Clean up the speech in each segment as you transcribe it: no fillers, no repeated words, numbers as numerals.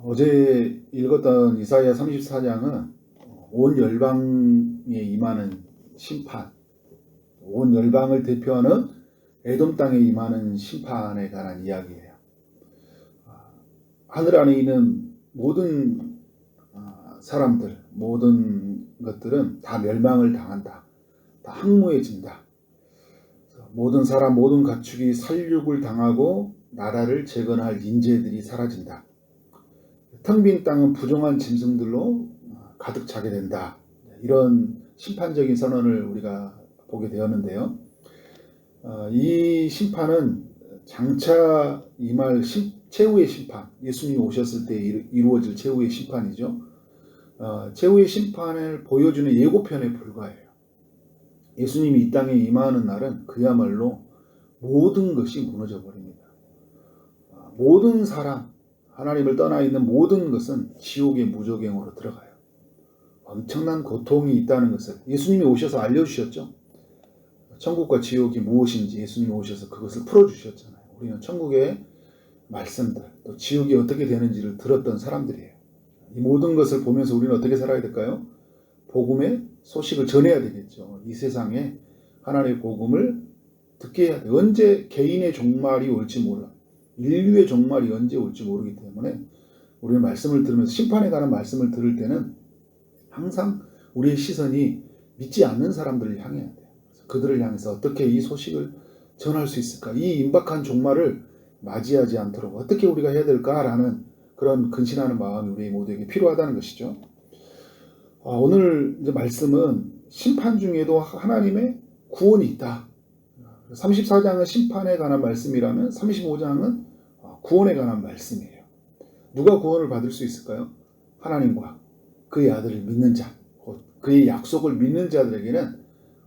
어제 읽었던 이사야 34장은 온 열방에 임하는 심판, 온 열방을 대표하는 에돔 땅에 임하는 심판에 관한 이야기예요. 하늘 안에 있는 모든 사람들, 모든 것들은 다 멸망을 당한다. 다 항무해진다. 모든 사람, 모든 가축이 살육을 당하고 나라를 재건할 인재들이 사라진다. 텅 빈 땅은 부정한 짐승들로 가득 차게 된다. 이런 심판적인 선언을 우리가 보게 되었는데요. 이 심판은 장차 임할 최후의 심판, 예수님이 오셨을 때 이루어질 최후의 심판이죠. 최후의 심판을 보여주는 예고편에 불과해요. 예수님이 이 땅에 임하는 날은 그야말로 모든 것이 무너져 버립니다. 모든 사람, 하나님을 떠나 있는 모든 것은 지옥의 무저갱으로 들어가요. 엄청난 고통이 있다는 것을 예수님이 오셔서 알려주셨죠. 천국과 지옥이 무엇인지 예수님이 오셔서 그것을 풀어주셨잖아요. 우리는 천국의 말씀들, 또 지옥이 어떻게 되는지를 들었던 사람들이에요. 이 모든 것을 보면서 우리는 어떻게 살아야 될까요? 복음의 소식을 전해야 되겠죠. 이 세상에 하나님의 복음을 듣게 해야 돼요. 언제 개인의 종말이 올지 몰라. 인류의 종말이 언제 올지 모르기 때문에 우리는 말씀을 들으면서 심판에 관한 말씀을 들을 때는 항상 우리의 시선이 믿지 않는 사람들을 향해야 돼요. 그들을 향해서 어떻게 이 소식을 전할 수 있을까? 이 임박한 종말을 맞이하지 않도록 어떻게 우리가 해야 될까라는 그런 근신하는 마음이 우리 모두에게 필요하다는 것이죠. 오늘 이제 말씀은 심판 중에도 하나님의 구원이 있다. 34장은 심판에 관한 말씀이라면 35장은 구원에 관한 말씀이에요. 누가 구원을 받을 수 있을까요? 하나님과 그의 아들을 믿는 자, 그의 약속을 믿는 자들에게는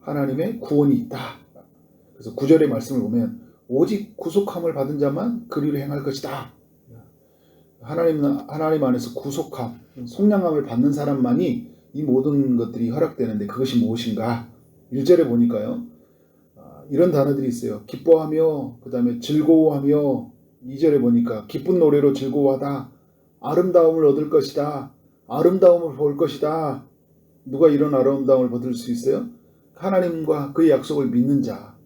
하나님의 구원이 있다. 그래서 9절의 말씀을 보면 오직 구속함을 받은 자만 그리로 행할 것이다. 하나님 안에서 구속함, 속량함을 받는 사람만이 이 모든 것들이 허락되는데 그것이 무엇인가? 1절에 보니까요. 이런 단어들이 있어요. 기뻐하며, 그 다음에 즐거워하며, 2절에 보니까 기쁜 노래로 즐거워하다. 아름다움을 얻을 것이다. 아름다움을 볼 것이다. 누가 이런 아름다움을 받을 수 있어요? 하나님과 그의 약속을 믿는 자.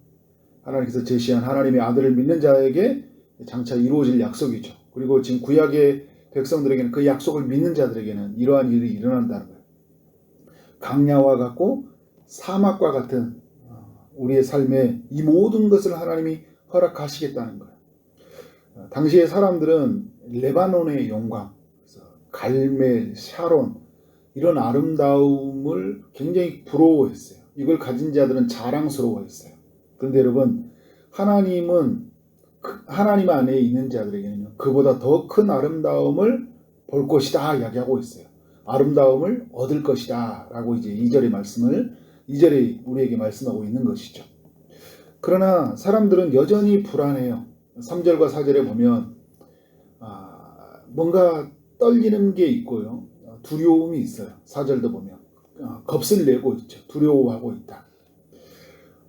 하나님께서 제시한 하나님의 아들을 믿는 자에게 장차 이루어질 약속이죠. 그리고 지금 구약의 백성들에게는 그 약속을 믿는 자들에게는 이러한 일이 일어난다는 거예요. 강야와 같고 사막과 같은 우리의 삶에 이 모든 것을 하나님이 허락하시겠다는 거예요. 당시의 사람들은 레바논의 영광, 갈멜, 샤론 이런 아름다움을 굉장히 부러워했어요. 이걸 가진 자들은 자랑스러워했어요. 그런데 여러분, 하나님은 하나님 안에 있는 자들에게는 그보다 더 큰 아름다움을 볼 것이다 이야기하고 있어요. 아름다움을 얻을 것이다 라고 이제 2절에 우리에게 말씀하고 있는 것이죠. 그러나 사람들은 여전히 불안해요. 3절과 4절에 보면 뭔가 떨리는 게 있고요. 두려움이 있어요. 4절도 보면 겁을 내고 있죠. 두려워하고 있다.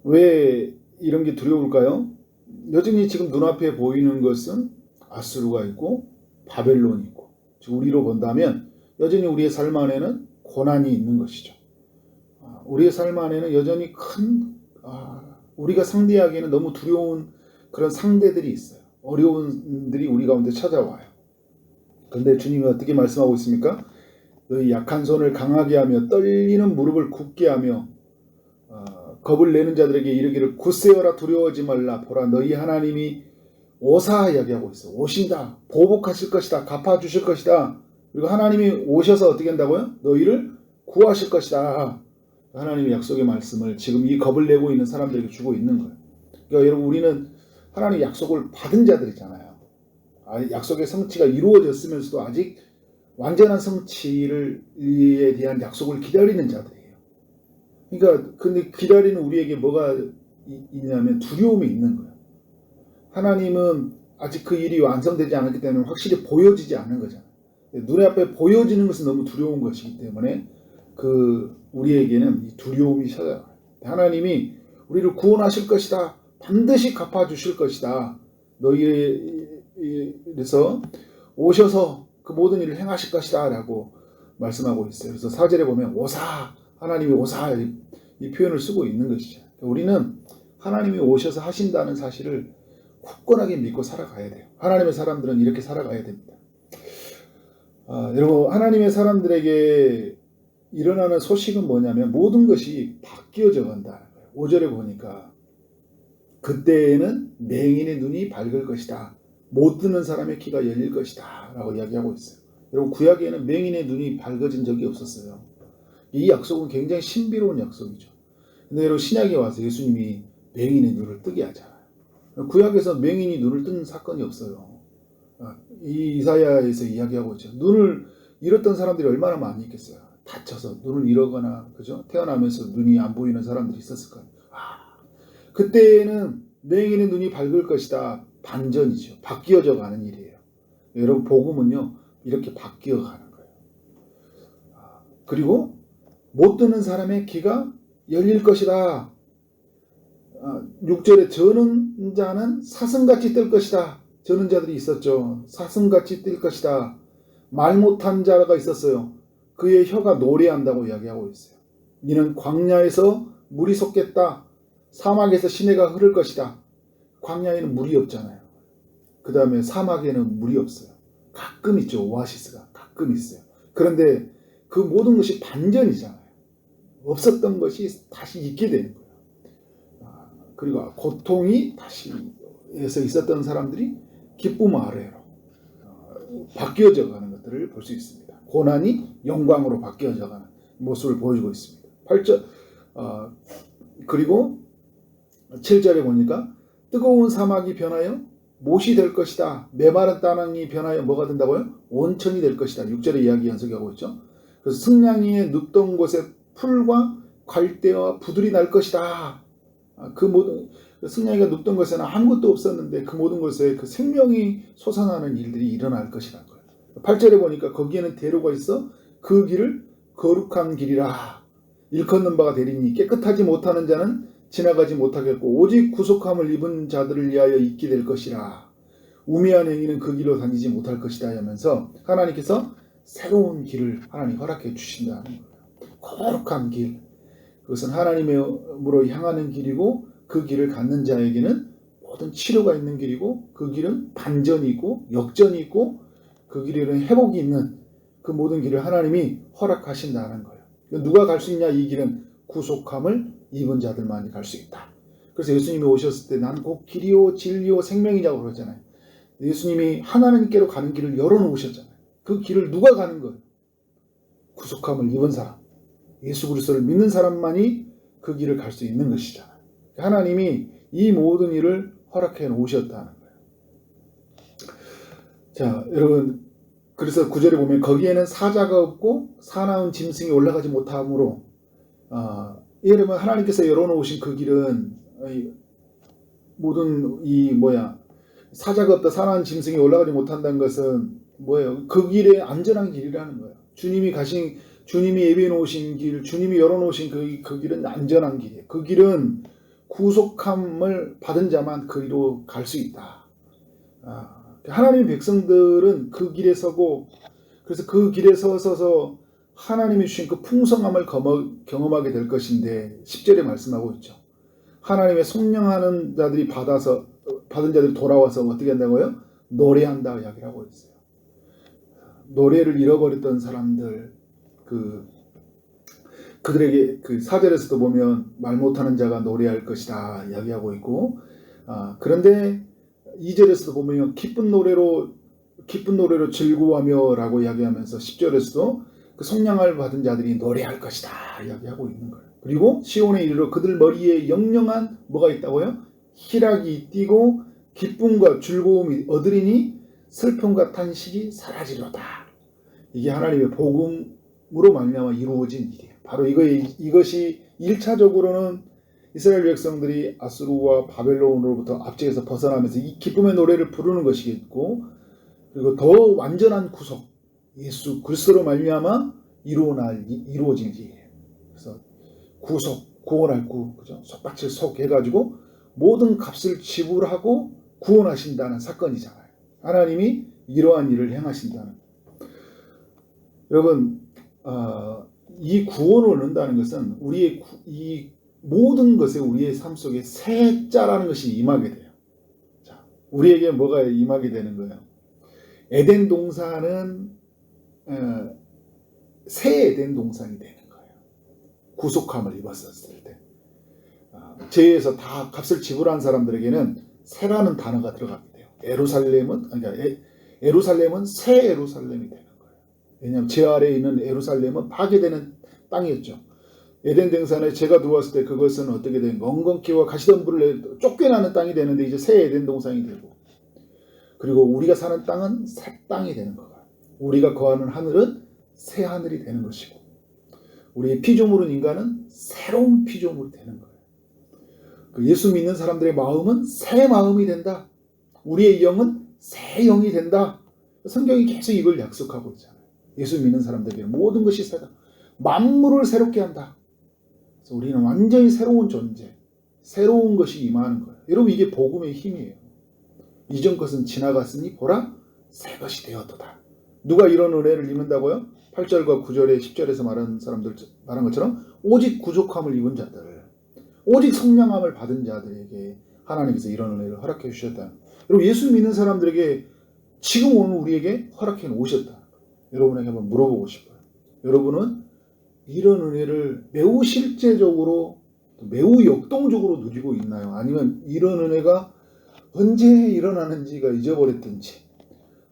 왜 이런 게 두려울까요? 여전히 지금 눈앞에 보이는 것은 아수르가 있고 바벨론이 있고, 우리로 본다면 여전히 우리의 삶 안에는 고난이 있는 것이죠. 우리의 삶 안에는 여전히 우리가 상대하기에는 너무 두려운 그런 상대들이 있어요. 어려움들이 우리 가운데 찾아와요. 그런데 주님이 어떻게 말씀하고 있습니까? 너희 약한 손을 강하게 하며 떨리는 무릎을 굳게 하며 겁을 내는 자들에게 이르기를 굳세어라 두려워하지 말라. 보라 너희 하나님이 오사 이야기하고 있어요. 오신다. 보복하실 것이다. 갚아주실 것이다. 그리고 하나님이 오셔서 어떻게 한다고요? 너희를 구하실 것이다. 하나님의 약속의 말씀을 지금 이 겁을 내고 있는 사람들에게 주고 있는 거예요. 그러니까 여러분, 우리는 하나님의 약속을 받은 자들이잖아요. 약속의 성취가 이루어졌으면서도 아직 완전한 성취에 대한 약속을 기다리는 자들이에요. 그러니까 근데 기다리는 우리에게 뭐가 있냐면 두려움이 있는 거예요. 하나님은 아직 그 일이 완성되지 않았기 때문에 확실히 보여지지 않는 거잖아요. 눈에 앞에 보여지는 것은 너무 두려운 것이기 때문에 우리에게는 이 두려움이 찾아와요. 하나님이 우리를 구원하실 것이다. 반드시 갚아주실 것이다. 너희에서 오셔서 그 모든 일을 행하실 것이다 라고 말씀하고 있어요. 그래서 4절에 보면 오사, 하나님이 오사 이 표현을 쓰고 있는 것이죠. 우리는 하나님이 오셔서 하신다는 사실을 굳건하게 믿고 살아가야 돼요. 하나님의 사람들은 이렇게 살아가야 됩니다. 여러분, 하나님의 사람들에게 일어나는 소식은 뭐냐면 모든 것이 바뀌어져 간다는 거예요. 5절에 보니까 그때에는 맹인의 눈이 밝을 것이다. 못 듣는 사람의 귀가 열릴 것이다 라고 이야기하고 있어요. 여러분, 구약에는 맹인의 눈이 밝아진 적이 없었어요. 이 약속은 굉장히 신비로운 약속이죠. 근데 여러분, 신약에 와서 예수님이 맹인의 눈을 뜨게 하잖아요. 구약에서 맹인이 눈을 뜬 사건이 없어요. 이 이사야에서 이야기하고 있죠. 눈을 잃었던 사람들이 얼마나 많이 있겠어요. 다쳐서 눈을 잃거나, 그죠? 태어나면서 눈이 안 보이는 사람들이 있었을 거예요. 그때는 맹인의 눈이 밝을 것이다. 반전이죠. 바뀌어져 가는 일이에요. 여러분, 복음은요, 이렇게 바뀌어 가는 거예요. 그리고 못 듣는 사람의 귀가 열릴 것이다. 6절에 저는 자는 사슴같이 뜰 것이다. 저는 자들이 있었죠. 사슴같이 뜰 것이다. 말 못한 자가 있었어요. 그의 혀가 노래한다고 이야기하고 있어요. 이는 광야에서 물이 솟겠다. 사막에서 시내가 흐를 것이다. 광야에는 물이 없잖아요. 그 다음에 사막에는 물이 없어요. 가끔 있죠. 오아시스가 가끔 있어요. 그런데 그 모든 것이 반전이잖아요. 없었던 것이 다시 있게 되는 거예요. 그리고 고통이 다시 에서 있었던 사람들이 기쁨 아래로 바뀌어져 가는 것들을 볼 수 있습니다. 고난이 영광으로 바뀌어져 가는 모습을 보여주고 있습니다. 8절 그리고 7절에 보니까 뜨거운 사막이 변하여 못이 될 것이다. 메마른 땅이 변하여 뭐가 된다고요? 온천이 될 것이다. 6절의 이야기 연속하고 있죠. 그래서 승냥이의 눕던 곳에 풀과 갈대와 부들이 날 것이다. 그 모든 승냥이가 눕던 곳에는 아무것도 없었는데 그 모든 곳에 그 생명이 솟아나는 일들이 일어날 것이라는 거예요. 8절에 보니까 거기에는 대로가 있어 그 길을 거룩한 길이라 일컫는 바가 되리니 깨끗하지 못하는 자는 지나가지 못하겠고 오직 구속함을 입은 자들을 위하여 있게 될 것이라. 우매한 행위는 그 길로 다니지 못할 것이다 하면서 하나님께서 새로운 길을 하나님 허락해 주신다는 거예요. 거룩한 길. 그것은 하나님으로 향하는 길이고 그 길을 갖는 자에게는 모든 치료가 있는 길이고 그 길은 반전이고 역전이고 그 길에는 회복이 있는 그 모든 길을 하나님이 허락하신다는 거예요. 누가 갈 수 있냐? 이 길은 구속함을 입은 자들만이 갈 수 있다. 그래서 예수님이 오셨을 때 난 곧 길이요 진리요 생명이라고 그러잖아요. 예수님이 하나님께로 가는 길을 열어놓으셨잖아요. 그 길을 누가 가는 거예요? 구속함을 입은 사람, 예수 그리스도를 믿는 사람만이 그 길을 갈 수 있는 것이잖아요. 하나님이 이 모든 일을 허락해 놓으셨다는 거예요. 자, 여러분, 그래서 9절에 보면 거기에는 사자가 없고 사나운 짐승이 올라가지 못하므로 여러분, 하나님께서 열어놓으신 그 길은 모든 사자가 없다 사나운 짐승이 올라가지 못한다는 것은 뭐예요? 그 길의 안전한 길이라는 거예요. 주님이 예비해 놓으신 길, 주님이 열어놓으신 그 길은 안전한 길이에요. 그 길은 구속함을 받은 자만 그 길로 갈 수 있다. 하나님의 백성들은 그 길에 서고, 그래서 그 길에 서서 하나님이 주신 그 풍성함을 경험하게 될 것인데 10절에 말씀하고 있죠. 하나님의 성령하는 자들이 받은 자들이 돌아와서 어떻게 한다고요? 노래한다 이야기를 하고 있어요. 노래를 잃어버렸던 사람들, 그들에게 그 4절에서도 보면 말 못하는 자가 노래할 것이다 이야기하고 있고, 그런데 2절에서도 보면 기쁜 노래로 즐거워하며 라고 이야기하면서 10절에서도 그 성령을 받은 자들이 노래할 것이다 이야기하고 있는 거예요. 그리고 시온에 이르러 그들 머리에 영영한 뭐가 있다고요? 희락이 띠고 기쁨과 즐거움이 얻으리니 슬픔과 탄식이 사라지로다. 이게 하나님의 복음으로 말미암아 이루어진 일이에요. 바로 이것이 1차적으로는 이스라엘 백성들이 아수르와 바벨론으로부터 압제해서 벗어나면서 이 기쁨의 노래를 부르는 것이겠고, 그리고 더 완전한 구속, 예수 그리스도로 말미암아 이루어진 일이에요. 그래서 구원할 그죠? 속박질 속 해가지고 모든 값을 지불하고 구원하신다는 사건이잖아요. 하나님이 이러한 일을 행하신다는. 여러분, 이 구원을 얻는다는 것은 이 모든 것에 우리의 삶 속에 새 자라는 것이 임하게 돼요. 자, 우리에게 뭐가 임하게 되는 거예요? 에덴 동산은 새 에덴 동산이 되는 거예요. 구속함을 입었었을 때. 죄에서 다 값을 지불한 사람들에게는 새라는 단어가 들어가게 돼요. 에루살렘은 새 에루살렘이 되는 거예요. 왜냐하면 죄 아래에 있는 에루살렘은 파괴되는 땅이었죠. 에덴 동산에 죄가 들어왔을 때 그것은 어떻게 된 엉겅퀴와 가시덤불을 쫓겨나는 땅이 되는데 이제 새 에덴 동산이 되고, 그리고 우리가 사는 땅은 새 땅이 되는 거예요. 우리가 거하는 하늘은 새 하늘이 되는 것이고, 우리의 피조물은 인간은 새로운 피조물이 되는 거예요. 예수 믿는 사람들의 마음은 새 마음이 된다. 우리의 영은 새 영이 된다. 성경이 계속 이걸 약속하고 있잖아요. 예수 믿는 사람들에게 모든 것이 새다. 만물을 새롭게 한다. 그래서 우리는 완전히 새로운 존재, 새로운 것이 임하는 거예요. 여러분, 이게 복음의 힘이에요. 이전 것은 지나갔으니 보라 새 것이 되었도다. 누가 이런 은혜를 입는다고요? 8절과 9절에 10절에서 말한 것처럼 오직 구속함을 입은 자들, 오직 성령함을 받은 자들에게 하나님께서 이런 은혜를 허락해 주셨다. 여러분, 예수 믿는 사람들에게 지금 오늘 우리에게 허락해 오셨다. 여러분에게 한번 물어보고 싶어요. 여러분은 이런 은혜를 매우 실제적으로, 매우 역동적으로 누리고 있나요? 아니면 이런 은혜가 언제 일어나는지가 잊어버렸든지,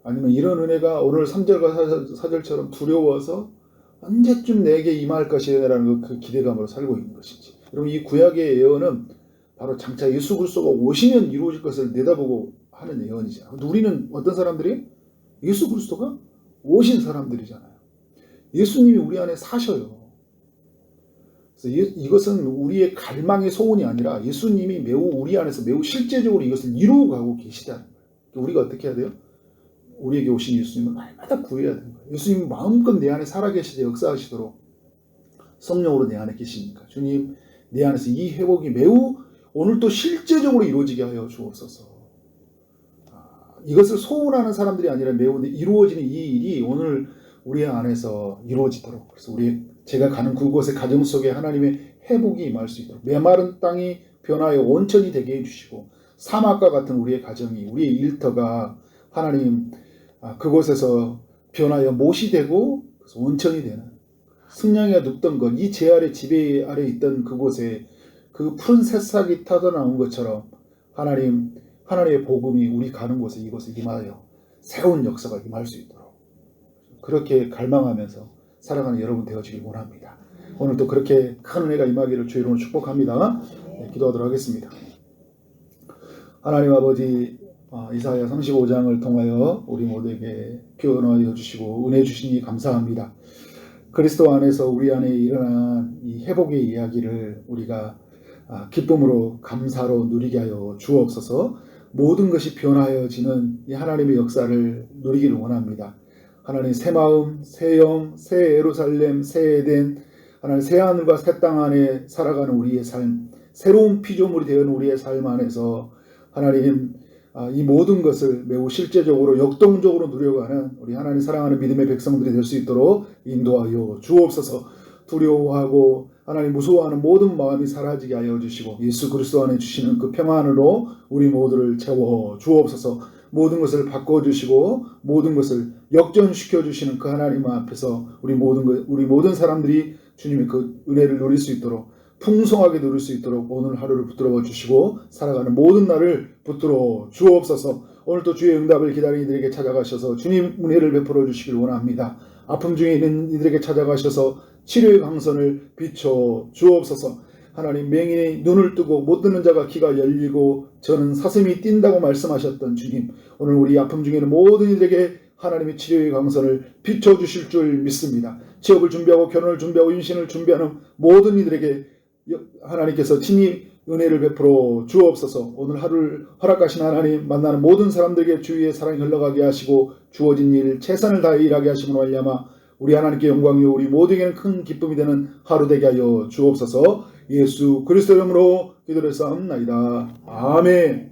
아니면 이런 은혜가 오늘 3절과 4절처럼 두려워서 언제쯤 내게 임할 것이라는 그 기대감으로 살고 있는 것인지. 여러분, 이 구약의 예언은 바로 장차 예수 그리스도가 오시면 이루어질 것을 내다보고 하는 예언이잖아요. 우리는 어떤 사람들이? 예수 그리스도가 오신 사람들이잖아요. 예수님이 우리 안에 사셔요. 그래서 이것은 우리의 갈망의 소원이 아니라 예수님이 우리 안에서 매우 실제적으로 이것을 이루어가고 계시다는 거예요. 우리가 어떻게 해야 돼요? 우리에게 오신 예수님을 날마다 구해야 되는 거예요. 예수님이 마음껏 내 안에 살아계시되 역사하시도록 성령으로 내 안에 계시니까 주님, 내 안에서 이 회복이 매우 오늘도 실제적으로 이루어지게 하여 주옵소서. 이것을 소원하는 사람들이 아니라 매우 이루어지는 이 일이 오늘 우리 안에서 이루어지도록, 그래서 제가 가는 그곳의 가정 속에 하나님의 회복이 임할 수 있도록, 메마른 땅이 변하여 온천이 되게 해주시고, 사막과 같은 우리의 가정이, 우리의 일터가 하나님 그곳에서 변하여 못이 되고 온천이 되는, 승냥이가 눕던 것, 이 제 아래 지배 아래 있던 그곳에 그 푸른 새싹이 터져나온 것처럼 하나님의 복음이 우리 가는 곳에 이곳에 임하여 새로운 역사가 임할 수 있도록 그렇게 갈망하면서 살아가는 여러분 되어지길 원합니다. 오늘도 그렇게 큰 은혜가 임하기를 주의 이름으로 축복합니다. 기도하도록 하겠습니다. 하나님 아버지, 이사야 35장을 통하여 우리 모두에게 표현하여 주시고 은혜 주시니 감사합니다. 그리스도 안에서 우리 안에 일어난 이 회복의 이야기를 우리가 기쁨으로 감사로 누리게 하여 주옵소서. 모든 것이 변하여지는 이 하나님의 역사를 누리기를 원합니다. 하나님, 새 마음, 새 영, 새 예루살렘, 새 에덴, 하나님 새 하늘과 새 땅 안에 살아가는 우리의 삶, 새로운 피조물이 되는 우리의 삶 안에서 하나님, 이 모든 것을 매우 실제적으로 역동적으로 누려가는 우리 하나님 사랑하는 믿음의 백성들이 될 수 있도록 인도하여 주옵소서. 두려워하고 하나님 무서워하는 모든 마음이 사라지게 하여 주시고 예수 그리스도 안에 주시는 그 평안으로 우리 모두를 채워 주옵소서. 모든 것을 바꿔주시고 모든 것을 역전시켜 주시는 그 하나님 앞에서 우리 모든 사람들이 주님의 그 은혜를 누릴 수 있도록, 풍성하게 누릴 수 있도록 오늘 하루를 붙들어 주시고 살아가는 모든 날을 붙들어 주옵소서. 오늘도 주의 응답을 기다리는 이들에게 찾아가셔서 주님 은혜를 베풀어 주시길 원합니다. 아픔 중에 있는 이들에게 찾아가셔서 치료의 강선을 비춰 주옵소서. 하나님, 맹인이 눈을 뜨고 못 듣는 자가 귀가 열리고 저는 사슴이 뛴다고 말씀하셨던 주님, 오늘 우리 아픔 중에 있는 모든 이들에게 하나님의 치료의 강선을 비춰주실 줄 믿습니다. 취업을 준비하고 결혼을 준비하고 임신을 준비하는 모든 이들에게 하나님께서 친히 은혜를 베풀어 주옵소서. 오늘 하루를 허락하신 하나님, 만나는 모든 사람들에게 주위의 사랑이 흘러가게 하시고 주어진 일 최선을 다해 일하게 하심으로 말미암아 우리 하나님께 영광이요 우리 모두에게는 큰 기쁨이 되는 하루 되게 하여 주옵소서. 예수 그리스도 이름으로 기도를 쌓옵나이다. 아멘.